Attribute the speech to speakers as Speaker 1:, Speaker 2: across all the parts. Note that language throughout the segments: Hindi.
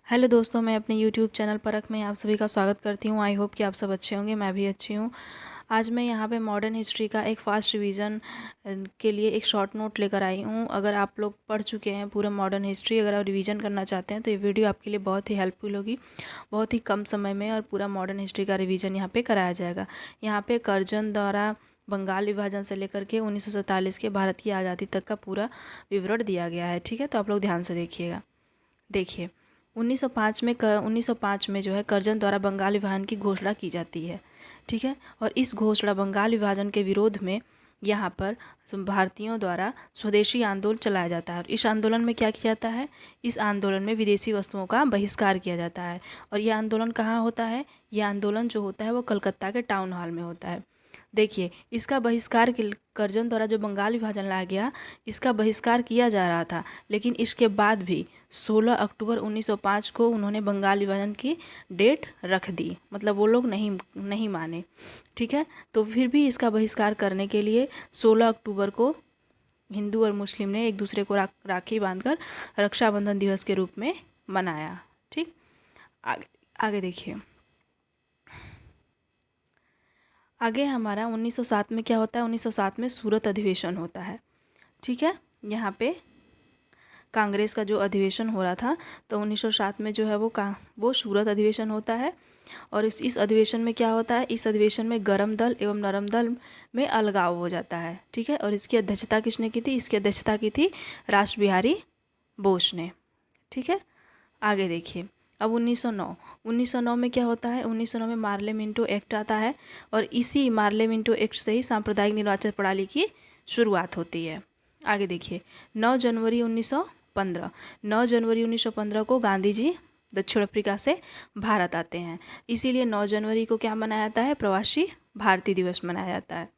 Speaker 1: हेलो दोस्तों, मैं अपने यूट्यूब चैनल परख में आप सभी का स्वागत करती हूँ। आई होप कि आप सब अच्छे होंगे, मैं भी अच्छी हूँ। आज मैं यहाँ पे मॉडर्न हिस्ट्री का एक फास्ट रिवीजन के लिए एक शॉर्ट नोट लेकर आई हूँ। अगर आप लोग पढ़ चुके हैं पूरा मॉडर्न हिस्ट्री, अगर आप रिवीजन करना चाहते हैं तो ये वीडियो आपके लिए बहुत ही हेल्पफुल होगी। बहुत ही कम समय में और पूरा मॉडर्न हिस्ट्री का रिवीजन यहाँ पर कराया जाएगा। यहाँ पर कर्जन द्वारा बंगाल विभाजन से लेकर के 1947 के भारत की आज़ादी तक का पूरा विवरण दिया गया है। ठीक है, तो आप लोग ध्यान से देखिएगा। देखिए, 1905 में जो है कर्जन द्वारा बंगाल विभाजन की घोषणा की जाती है। ठीक है, और इस घोषणा बंगाल विभाजन के विरोध में यहाँ पर भारतीयों द्वारा स्वदेशी आंदोलन चलाया जाता है। और इस आंदोलन में क्या किया जाता है? इस आंदोलन में विदेशी वस्तुओं का बहिष्कार किया जाता है। और यह आंदोलन कहाँ होता है? यह आंदोलन जो होता है वो कलकत्ता के टाउन हॉल में होता है। देखिए, इसका बहिष्कार कर्जन द्वारा जो बंगाल विभाजन लाया गया, इसका बहिष्कार किया जा रहा था, लेकिन इसके बाद भी 16 अक्टूबर 1905 को उन्होंने बंगाल विभाजन की डेट रख दी। मतलब वो लोग नहीं माने। ठीक है, तो फिर भी इसका बहिष्कार करने के लिए 16 अक्टूबर को हिंदू और मुस्लिम ने एक दूसरे को राखी बांधकर रक्षाबंधन दिवस के रूप में मनाया। ठीक, आगे आगे देखिए। आगे हमारा 1907 में क्या होता है? 1907 में सूरत अधिवेशन होता है। ठीक है, यहाँ पे कांग्रेस का जो अधिवेशन हो रहा था, तो 1907 में जो है वो सूरत अधिवेशन होता है। और इस अधिवेशन में क्या होता है? इस अधिवेशन में गरम दल एवं नरम दल में अलगाव हो जाता है। ठीक है, और इसकी अध्यक्षता किसने की थी? इसकी अध्यक्षता की थी रास बिहारी बोस ने। ठीक है, आगे देखिए। अब 1909 में क्या होता है? 1909 में मार्ले मिंटो एक्ट आता है, और इसी मार्ले मिंटो एक्ट से ही सांप्रदायिक निर्वाचन प्रणाली की शुरुआत होती है। आगे देखिए। 9 जनवरी 1915 को गांधी जी दक्षिण अफ्रीका से भारत आते हैं। इसीलिए 9 जनवरी को क्या मनाया जाता है? प्रवासी भारतीय दिवस मनाया जाता है।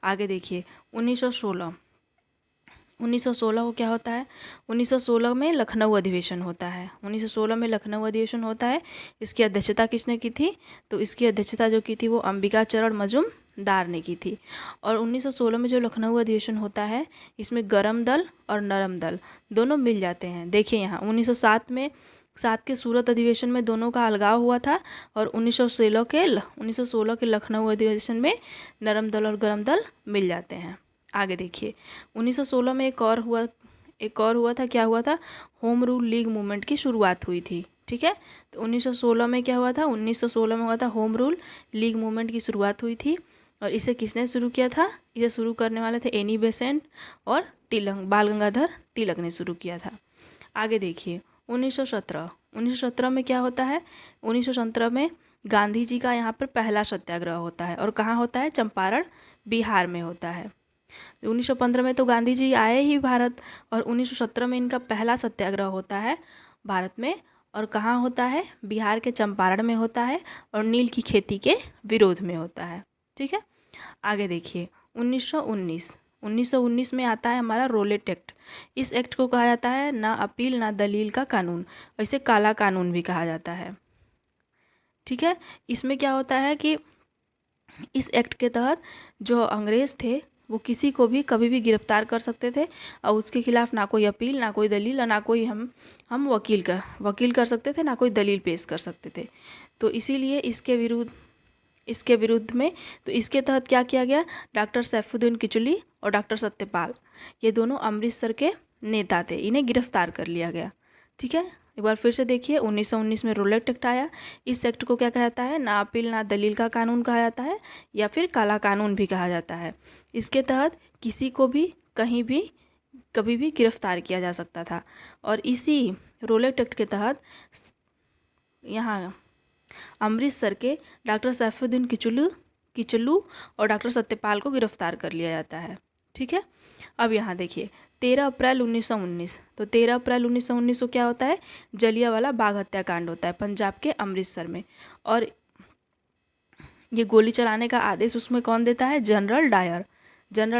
Speaker 1: आगे देखिए। 1916 को क्या होता है? 1916 में लखनऊ अधिवेशन होता है। 1916 में लखनऊ अधिवेशन होता है। इसकी अध्यक्षता किसने की थी? तो इसकी अध्यक्षता जो की थी वो अंबिका चरण मजूमदार ने की थी। और 1916 में जो लखनऊ अधिवेशन होता है, इसमें गरम दल और नरम दल दोनों मिल जाते हैं। देखिए यहाँ 1907 के सूरत अधिवेशन में दोनों का अलगाव हुआ था, और 1916 के लखनऊ अधिवेशन में नरम दल और गरम दल मिल जाते हैं। आगे देखिए। 1916 में एक और हुआ था। क्या हुआ था? होम रूल लीग मूवमेंट की शुरुआत हुई थी। ठीक है, तो 1916 में क्या हुआ था? 1916 में हुआ था होम रूल लीग मूवमेंट की शुरुआत हुई थी। और इसे किसने शुरू किया था? इसे शुरू करने वाले थे एनी बेसेंट और बाल गंगाधर तिलक ने शुरू किया था। आगे देखिए। 1917 में क्या होता है? 1917 में गांधी जी का यहाँ पर पहला सत्याग्रह होता है। और कहाँ होता है? चंपारण, बिहार में होता है। 1915 में तो गांधी जी आए ही भारत, और 1917 में इनका पहला सत्याग्रह होता है भारत में। और कहाँ होता है? बिहार के चंपारण में होता है, और नील की खेती के विरोध में होता है। ठीक है, आगे देखिए। 1919 में आता है हमारा रोलेट एक्ट। इस एक्ट को कहा जाता है ना अपील ना दलील का कानून, और इसे काला कानून भी कहा जाता है। ठीक है, इसमें क्या होता है कि इस एक्ट के तहत जो अंग्रेज़ थे वो किसी को भी कभी भी गिरफ्तार कर सकते थे, और उसके खिलाफ ना कोई अपील, ना कोई दलील, और ना कोई हम वकील कर सकते थे, ना कोई दलील पेश कर सकते थे। तो इसीलिए इसके विरुद्ध में, तो इसके तहत क्या किया गया? डॉक्टर सैफुद्दीन किचलू और डॉक्टर सत्यपाल, ये दोनों अमृतसर के नेता थे, इन्हें गिरफ्तार कर लिया गया। ठीक है, एक बार फिर से देखिए। 1919 में रोलेट एक्ट आया। इस एक्ट को क्या कहा जाता है? ना अपील ना दलील का कानून कहा जाता है, या फिर काला कानून भी कहा जाता है। इसके तहत किसी को भी कहीं भी कभी भी गिरफ्तार किया जा सकता था। और इसी रोलेट एक्ट के तहत यहाँ अमृतसर के डॉक्टर सैफुद्दीन किचलू और डॉक्टर सत्यपाल को गिरफ्तार कर लिया जाता है। ठीक है, अब यहाँ देखिए। 13 अप्रैल 1919, तो 13 अप्रैल 1919 को क्या होता है? जलियांवाला बाग हत्याकांड होता है पंजाब के अमृतसर में। और ये गोली चलाने का आदेश उसमें कौन देता है? जनरल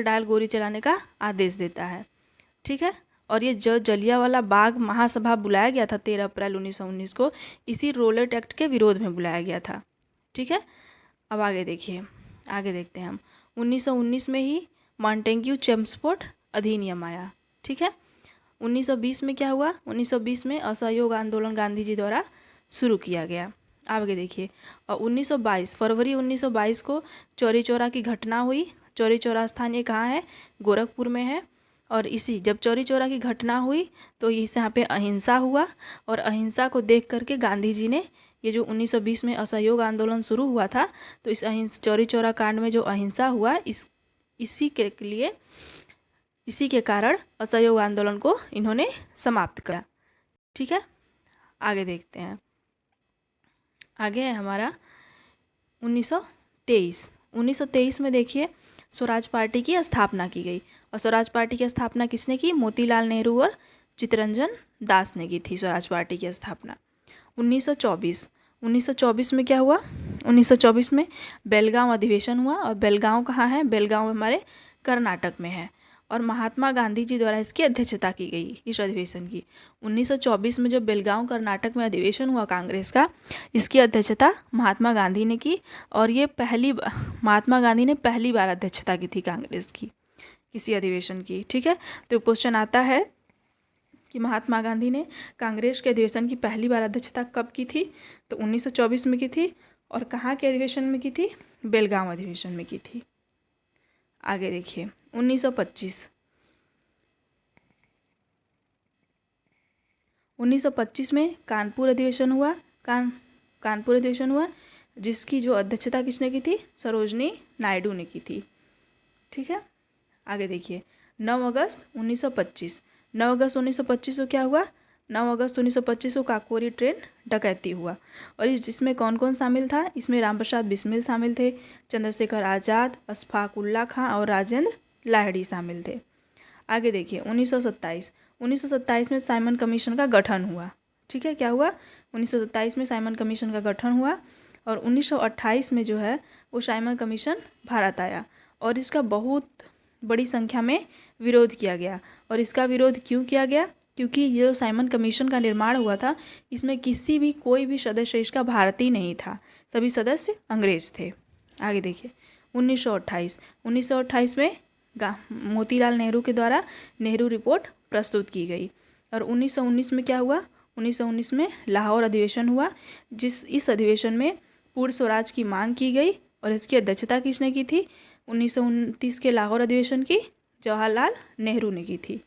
Speaker 1: डायर गोली चलाने का आदेश देता है। ठीक है, और ये जो जलियांवाला बाग महासभा बुलाया गया था 13 अप्रैल 1919 को, इसी रोलेट एक्ट के विरोध में बुलाया गया था। ठीक है, अब आगे देखिए। आगे देखते हैं हम। 1919 में ही मॉन्टेग्यू चेम्स्फोर्ड अधिनियम आया। ठीक है, 1920 में क्या हुआ? 1920 में असहयोग आंदोलन गांधी जी द्वारा शुरू किया गया। आगे देखिए, और 1922 फरवरी 1922 को चौरी चौरा की घटना हुई। चौरी चौरा स्थान ये कहाँ है? गोरखपुर में है। और इसी जब चौरी चौरा की घटना हुई तो इस यहाँ पे अहिंसा हुआ, और अहिंसा को देख करके गांधी जी ने ये जो 1920 में असहयोग आंदोलन शुरू हुआ था, तो इस चौरी चौरा कांड में जो अहिंसा हुआ इसी के लिए, इसी के कारण असहयोग आंदोलन को इन्होंने समाप्त किया। ठीक है, आगे देखते हैं। आगे है हमारा 1923। 1923 में देखिए स्वराज पार्टी की स्थापना की गई। और स्वराज पार्टी की स्थापना किसने की? मोतीलाल नेहरू और चित्तरंजन दास ने की थी स्वराज पार्टी की स्थापना। 1924 में क्या हुआ? 1924 में बेलगांव अधिवेशन हुआ। और बेलगांव कहाँ है? बेलगांव हमारे कर्नाटक में है। और महात्मा गांधी जी द्वारा इसकी अध्यक्षता की गई इस अधिवेशन की। 1924 में जो बेलगांव कर्नाटक में अधिवेशन हुआ कांग्रेस का, इसकी अध्यक्षता महात्मा गांधी ने की। और ये महात्मा गांधी ने पहली बार अध्यक्षता की थी कांग्रेस की किसी अधिवेशन की। ठीक है, तो क्वेश्चन आता है कि महात्मा गांधी ने कांग्रेस के अधिवेशन की पहली बार अध्यक्षता कब की थी? तो 1924 में की थी। और कहाँ के अधिवेशन में की थी? बेलगांव अधिवेशन में की थी। आगे देखिए 1925। 1925 में कानपुर अधिवेशन हुआ। कानपुर अधिवेशन हुआ, जिसकी जो अध्यक्षता किसने की थी? सरोजनी नायडू ने की थी। ठीक है, आगे देखिए 9 अगस्त 1925। 9 अगस्त 1925 को क्या हुआ? 9 अगस्त 1925 को काकोरी ट्रेन डकैती हुआ। और इसमें कौन कौन शामिल था? इसमें रामप्रसाद बिस्मिल शामिल थे, चंद्रशेखर आज़ाद, अशफाक उल्ला खां और राजेंद्र लाहिड़ी शामिल थे। आगे देखिए 1927। 1927 में साइमन कमीशन का गठन हुआ। ठीक है, क्या हुआ? 1927 में साइमन कमीशन का गठन हुआ। और 1928 में जो है वो साइमन कमीशन भारत आया, और इसका बहुत बड़ी संख्या में विरोध किया गया। और इसका विरोध क्यों किया गया? क्योंकि ये जो साइमन कमीशन का निर्माण हुआ था, इसमें कोई भी सदस्य इसका भारतीय नहीं था, सभी सदस्य अंग्रेज थे। आगे देखिए 1928। 1928 में मोतीलाल नेहरू के द्वारा नेहरू रिपोर्ट प्रस्तुत की गई। और 1919 में क्या हुआ? 1919 में लाहौर अधिवेशन हुआ, इस अधिवेशन में पूर्ण स्वराज की मांग की गई। और इसकी अध्यक्षता किसने की थी? 1929 के लाहौर अधिवेशन की जवाहरलाल नेहरू ने की थी।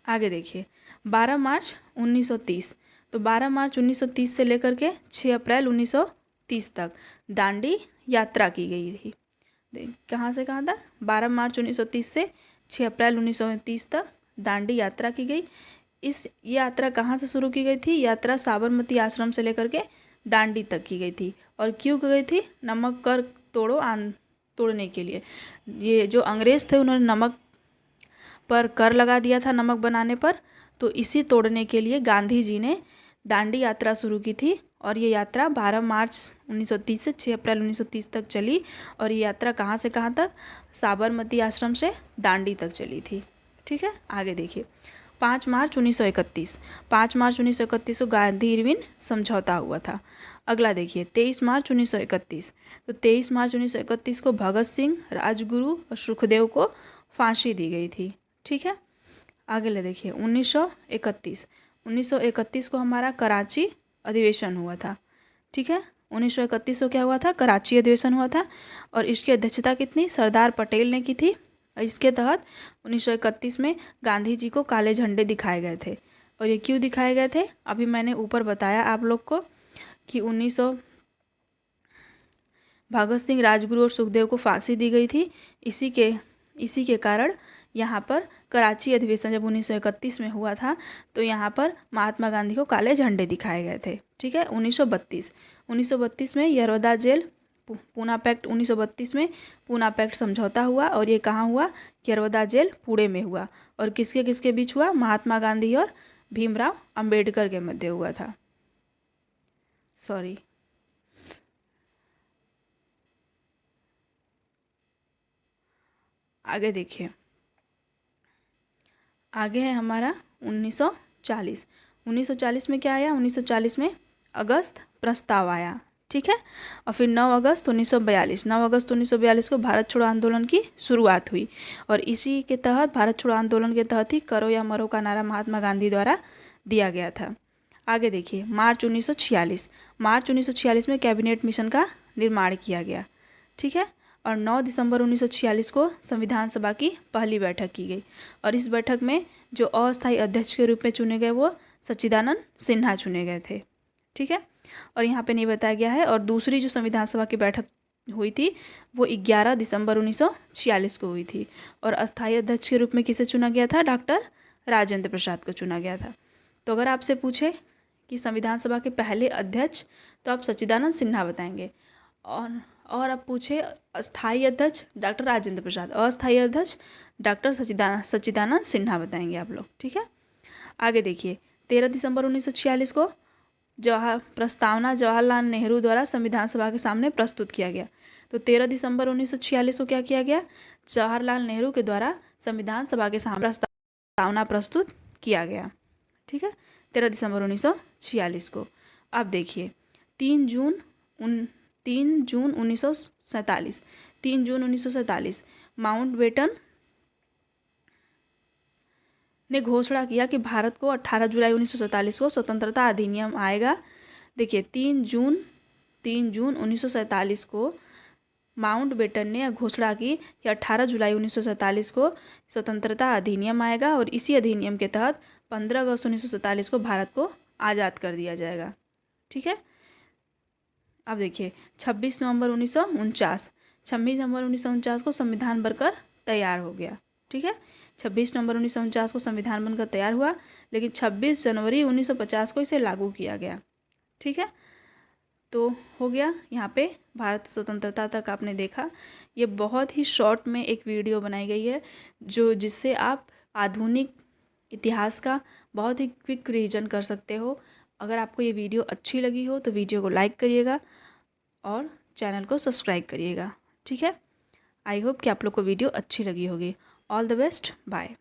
Speaker 1: आगे देखिए 12 मार्च 1930। तो 12 मार्च 1930 से लेकर के 6 अप्रैल 1930 तक दांडी यात्रा की गई थी। कहाँ से कहाँ तक? 12 मार्च 1930 से 6 अप्रैल 1930 तक दांडी यात्रा की गई। इस यात्रा कहाँ से शुरू की गई थी? यात्रा साबरमती आश्रम से लेकर के दांडी तक की गई थी। और क्यों की गई थी? नमक कर तोड़ने के लिए। ये जो अंग्रेज थे उन्होंने नमक पर कर लगा दिया था, नमक बनाने पर, तो इसी तोड़ने के लिए गांधी जी ने दांडी यात्रा शुरू की थी। और ये यात्रा 12 मार्च 1930 से 6 अप्रैल 1930 तक चली। और ये यात्रा कहाँ से कहाँ तक? साबरमती आश्रम से दांडी तक चली थी। ठीक है, आगे देखिए 5 मार्च 1931। 5 मार्च 1931 को गांधी इरविन समझौता हुआ था। अगला देखिए 23 मार्च 1931। तो 23 मार्च 1931 को भगत सिंह, राजगुरु और सुखदेव को फांसी दी गई थी। ठीक है, आगे ले देखिए 1931। 1931 को हमारा कराची अधिवेशन हुआ था। ठीक है, 1931 को क्या हुआ था? कराची अधिवेशन हुआ था। और इसकी अध्यक्षता कितनी? सरदार पटेल ने की थी। इसके तहत 1931 में गांधी जी को काले झंडे दिखाए गए थे। और ये क्यों दिखाए गए थे? अभी मैंने ऊपर बताया आप लोग को कि 1900 भगत सिंह, राजगुरु और सुखदेव को फांसी दी गई थी। इसी के कारण यहाँ पर कराची अधिवेशन जब 1931 में हुआ था, तो यहाँ पर महात्मा गांधी को काले झंडे दिखाए गए थे। ठीक है, 1932 में यरवदा जेल पूना पैक्ट 1932 में पूना पैक्ट समझौता हुआ। और ये कहाँ हुआ? यरवदा जेल पुणे में हुआ। और किसके किसके बीच हुआ? महात्मा गांधी और भीमराव अंबेडकर के मध्य हुआ था। आगे देखिए, आगे है हमारा 1940। 1940 में क्या आया? 1940 में अगस्त प्रस्ताव आया। ठीक है। और फिर 9 अगस्त 1942 को भारत छोड़ो आंदोलन की शुरुआत हुई और इसी के तहत, भारत छोड़ो आंदोलन के तहत ही करो या मरो का नारा महात्मा गांधी द्वारा दिया गया था। आगे देखिए, मार्च 1946 में कैबिनेट मिशन का निर्माण किया गया। ठीक है। और 9 दिसंबर 1946 को संविधान सभा की पहली बैठक की गई और इस बैठक में जो अस्थायी अध्यक्ष के रूप में चुने गए वो सच्चिदानंद सिन्हा चुने गए थे। ठीक है। और यहाँ पे नहीं बताया गया है। और दूसरी जो संविधान सभा की बैठक हुई थी वो 11 दिसंबर 1946 को हुई थी और अस्थायी अध्यक्ष के रूप में किसे चुना गया था? डॉक्टर राजेंद्र प्रसाद को चुना गया था। तो अगर आपसे पूछे कि संविधान सभा के पहले अध्यक्ष, तो आप सच्चिदानंद सिन्हा बताएंगे। और आप पूछे अस्थायी अध्यक्ष डॉक्टर राजेंद्र प्रसाद, अस्थायी अध्यक्ष डॉक्टर सच्चिदानंद सिन्हा बताएंगे आप लोग। ठीक है। आगे देखिए, 13 दिसंबर 1946 को प्रस्तावना जवाहरलाल नेहरू द्वारा संविधान सभा के सामने प्रस्तुत किया गया। तो 13 दिसंबर 1946 को क्या किया गया? जवाहरलाल नेहरू के द्वारा संविधान सभा के सामने प्रस्तावना प्रस्तुत किया गया। ठीक है, 13 दिसंबर 1946 को। अब देखिए 3 जून 1947 माउंटबेटन ने घोषणा किया कि भारत को 18 जुलाई 1947 को स्वतंत्रता अधिनियम आएगा। देखिए 3 जून 1947 को माउंटबेटन ने घोषणा की कि 18 जुलाई 1947 को स्वतंत्रता अधिनियम आएगा और इसी अधिनियम के तहत 15 अगस्त 1947 को भारत को आज़ाद कर दिया जाएगा। ठीक है। अब देखिए 26 नवंबर 1949 को संविधान बनकर तैयार हो गया। ठीक है। 26 नवंबर 1949 को संविधान बनकर तैयार हुआ, लेकिन 26 जनवरी 1950 को इसे लागू किया गया। ठीक है। तो हो गया यहाँ पे भारत स्वतंत्रता तक आपने देखा। ये बहुत ही शॉर्ट में एक वीडियो बनाई गई है जिससे आप आधुनिक इतिहास का बहुत ही क्विक रिवीजन कर सकते हो। अगर आपको ये वीडियो अच्छी लगी हो तो वीडियो को लाइक करिएगा और चैनल को सब्सक्राइब करिएगा। ठीक है। आई होप कि आप लोग को वीडियो अच्छी लगी होगी। All the best, bye.